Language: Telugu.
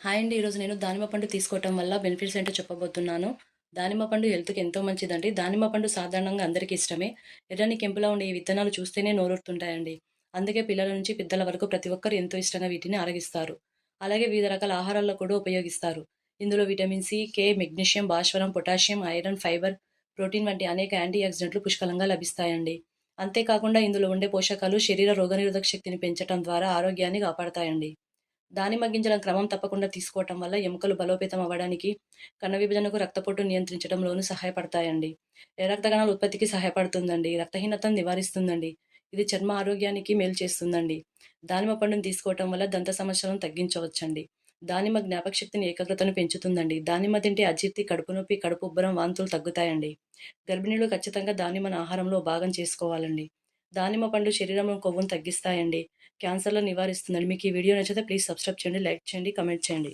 హాయ్ అండి. ఈరోజు నేను దానిమ్మ పండు తీసుకోవటం వల్ల బెనిఫిట్స్ ఏంటో చెప్పబోతున్నాను. దానిమ్మ పండు హెల్త్‌కి ఎంతో మంచిదండి. దానిమ్మ పండు సాధారణంగా అందరికీ ఇష్టమే. ఎర్రని కెంపులా ఉండే ఈ విత్తనాలు చూస్తేనే నోరూరుతుంటాయండి. అందుకే పిల్లల నుంచి పెద్దల వరకు ప్రతి ఒక్కరు ఎంతో ఇష్టంగా వీటిని ఆరగిస్తారు. అలాగే వివిధ రకాల ఆహారాల్లో కూడా ఉపయోగిస్తారు. ఇందులో విటమిన్ సి, కే, మెగ్నీషియం, భాస్వరం, పొటాషియం, ఐరన్, ఫైబర్, ప్రోటీన్ వంటి అనేక యాంటీ ఆక్సిడెంట్లు పుష్కలంగా లభిస్తాయండి. అంతేకాకుండా ఇందులో ఉండే పోషకాలు శరీర రోగనిరోధక శక్తిని పెంచడం ద్వారా ఆరోగ్యాన్ని కాపాడతాయండి. దానిమ్మ గింజలను క్రమం తప్పకుండా తీసుకోవటం వల్ల ఎముకలు బలోపేతం అవ్వడానికి, కణ విభజనకు, రక్తపోటును నియంత్రించడంలోనూ సహాయపడతాయండి. రక్త కణాల ఉత్పత్తికి సహాయపడుతుందండి. రక్తహీనతను నివారిస్తుందండి. ఇది చర్మ ఆరోగ్యానికి మేలు చేస్తుందండి. దానిమ్మ పండును తీసుకోవటం వల్ల దంత సమస్యలను తగ్గించవచ్చండి. దానిమ్మ జ్ఞాపకశక్తిని, ఏకాగ్రతను పెంచుతుందండి. దానిమ్మ తింటే అజీర్తి, కడుపు నొప్పి, కడుపు ఉబ్బరం, వాంతులు తగ్గుతాయండి. గర్భిణీలు ఖచ్చితంగా దానిమ్మను ఆహారంలో భాగం చేసుకోవాలండి. దానిమ్మ పండు శరీరంలో కొవ్వును తగ్గిస్తాయండి. క్యాన్సర్‌లను నివారిస్తుందండి. మీకు ఈ వీడియో నచ్చితే ప్లీజ్ సబ్స్క్రైబ్ చేయండి, లైక్ చేయండి, కామెంట్ చేయండి.